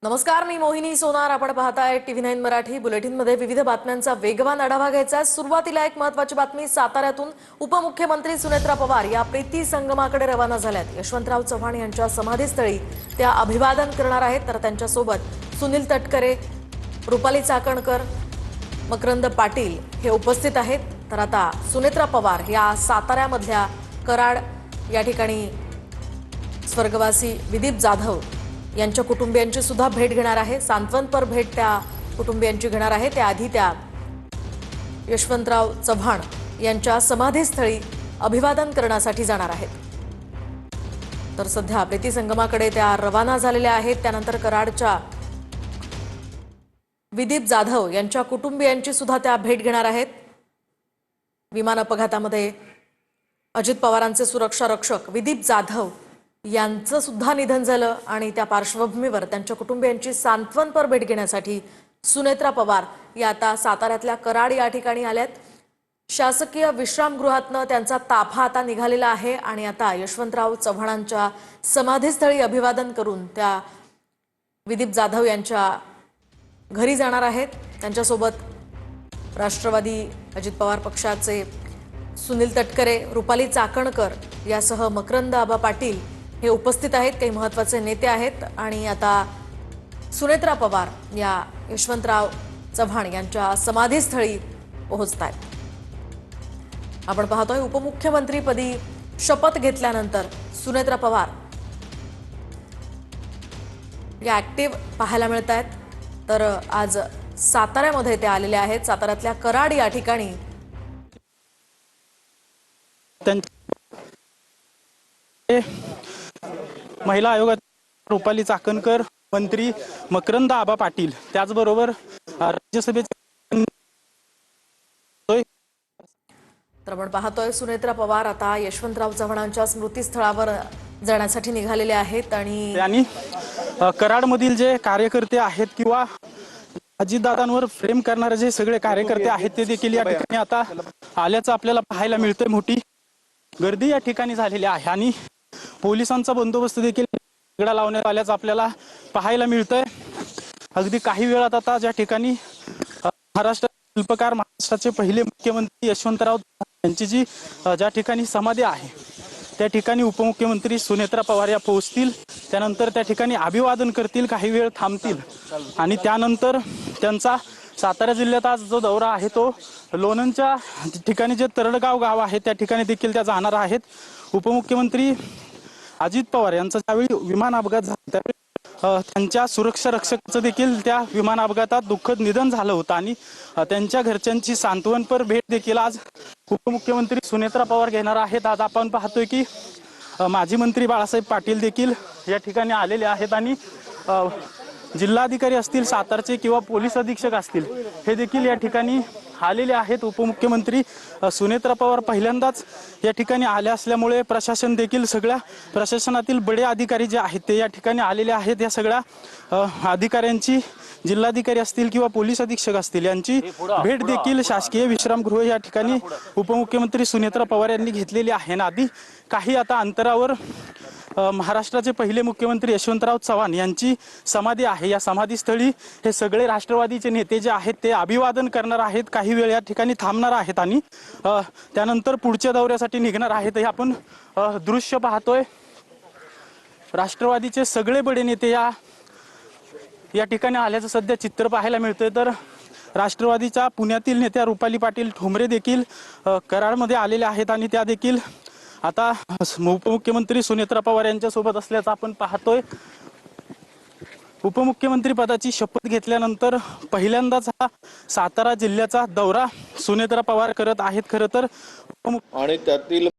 नमस्कार, मी मोहिनी सोनार. आपण पाहताय TV9 मराठी बुलेटिन मध्ये विविध बातम्यांचा वेगवान आढावा घ्यायचा. सुरुवातीला एक महत्त्वाची बातमी. साताऱ्यातून उपमुख्यमंत्री सुनेत्रा पवार या प्रीती संगमाकडे रवाना झाल्यात. यशवंतराव चव्हाण यांच्या समाधीस्थळी त्या अभिवादन करणार आहेत. तर त्यांच्या सोबत सुनील तटकरे, रुपाली चाकणकर, मकरंद पाटील हे उपस्थित आहेत. तर आता सुनेत्रा पवार या साताऱ्यामधल्या कराड या ठिकाणी स्वर्गवासी विदीप जाधव यांच्या कुटुंबियांची सुद्धा भेट घेणार आहे. सांत्वनपर भेट त्या कुटुंबियांची घेणार आहे. त्याआधी त्या यशवंतराव चव्हाण यांच्या समाधीस्थळी अभिवादन करण्यासाठी जाणार आहेत. तर सध्या प्रीती संगमाकडे त्या रवाना झालेल्या आहेत. त्यानंतर कराडच्या विदीप जाधव यांच्या कुटुंबियांची सुद्धा त्या भेट घेणार आहेत. विमान अपघातामध्ये अजित पवारांचे सुरक्षा रक्षक विदीप जाधव यांचं सुद्धा निधन झालं आणि त्या पार्श्वभूमीवर त्यांच्या कुटुंबियांची सांत्वनपर भेट घेण्यासाठी सुनेत्रा पवार या आता साताऱ्यातल्या कराड या ठिकाणी आल्यात. शासकीय विश्रामगृहातनं त्यांचा ताफा आता निघालेला आहे आणि आता यशवंतराव चव्हाणांच्या समाधीस्थळी अभिवादन करून त्या विदीप जाधव यांच्या घरी जाणार आहेत. त्यांच्यासोबत राष्ट्रवादी अजित पवार पक्षाचे सुनील तटकरे, रुपाली चाकणकर यासह मकरंद आबा पाटील हे उपस्थित आहेत. काही महत्त्वाचे नेते आहेत आणि आता सुनेत्रा पवार या यशवंतराव चव्हाण यांच्या समाधीस्थळी पोहोचत आहेत. आपण पाहतोय उपमुख्यमंत्रीपदी शपथ घेतल्यानंतर सुनेत्रा पवार या ऍक्टिव्ह पाहायला मिळत आहेत. तर आज साताऱ्यामध्ये ते आलेले आहेत. साताऱ्यातल्या कराड या ठिकाणी महिला आयोगात रुपाली चाकणकर, मंत्री मकरंद आबा पाटील, त्याचबरोबर राज्यसभेचे. तर आपण पाहतोय सुनेत्रा पवार आता यशवंतराव चव्हाणांच्या स्मृतीस्थळावर जाण्यासाठी निघालेले आहेत आणि कराडमधील जे कार्यकर्ते आहेत किंवा अजितदादांवर फ्रेम करणारे जे सगळे कार्यकर्ते आहेत ते देखील या ठिकाणी आता आल्याचं आपल्याला पाहायला मिळतंय. मोठी गर्दी या ठिकाणी झालेली आहे आणि पोलिसांचा बंदोबस्त देखील वेगळा लावण्यात आल्याचं आपल्याला पाहायला मिळतंय. अगदी काही वेळात आता ज्या ठिकाणी महाराष्ट्र शिल्पकार, महाराष्ट्राचे पहिले मुख्यमंत्री यशवंतराव यांची जी ज्या ठिकाणी समाधी आहे त्या ठिकाणी उपमुख्यमंत्री सुनेत्रा पवार या पोहोचतील. त्यानंतर त्या ठिकाणी अभिवादन करतील, काही वेळ थांबतील आणि त्यानंतर त्यांचा सातारा जिल्ह्यात आज जो दौरा आहे तो लोणंदच्या ठिकाणी जे तरडगाव गाव आहे त्या ठिकाणी देखील त्या जाणार आहेत. उपमुख्यमंत्री अजित पवार यांचा ज्यावेळी विमान अपघात झाला त्यावेळी त्यांच्या सुरक्षा रक्षकाचं देखील त्या विमान अपघातात दुःखद निधन झालं होतं आणि त्यांच्या घरच्यांची सांत्वनपर भेट देखील आज उपमुख्यमंत्री सुनेत्रा पवार घेणार आहेत. आज आपण पाहतोय की माजी मंत्री बाळासाहेब पाटील देखील या ठिकाणी आलेले आहेत आणि जिल्हाधिकारी असतील सातारचे किंवा पोलीस अधीक्षक असतील हे देखील या ठिकाणी आलेले आहेत. उपमुख्यमंत्री सुनेत्रा पवार पहिल्यांदाच या ठिकाणी आले असल्यामुळे प्रशासन देखील सगळ्या प्रशासनातील बडे अधिकारी जे आहेत ते या ठिकाणी आलेले आहेत. या सगळ्या अधिकाऱ्यांची, जिल्हाधिकारी असतील किंवा पोलीस अधीक्षक असतील यांची भेट देखील शासकीय विश्रामगृह या ठिकाणी उपमुख्यमंत्री सुनेत्रा पवार यांनी घेतलेली आहे. आधी काही आता अंतरावर महाराष्ट्राचे पहिले मुख्यमंत्री यशवंतराव चव्हाण यांची समाधी आहे. या समाधीस्थळी हे सगळे राष्ट्रवादीचे नेते जे आहेत ते अभिवादन करणार आहेत, काही वेळ या ठिकाणी थांबणार आहेत आणि त्यानंतर पुढच्या दौऱ्यासाठी निघणार आहेत. हे आपण दृश्य पाहतोय. राष्ट्रवादीचे सगळे बडे नेते या ठिकाणी आल्याचं सध्या चित्र पाहायला मिळतंय. तर राष्ट्रवादीच्या पुण्यातील नेत्या रुपाली पाटील ठोंबरे देखील कराडमध्ये आलेल्या आहेत आणि त्या देखील आता उपमुख्यमंत्री सुनेत्रा पवार यांच्या सोबत असल्याचं आपण पाहतोय. उपमुख्यमंत्री पदाची शपथ घेतल्यानंतर पहिल्यांदाच हा सातारा जिल्ह्याचा दौरा सुनेत्रा पवार करत आहेत. खरं तर आणि त्यातील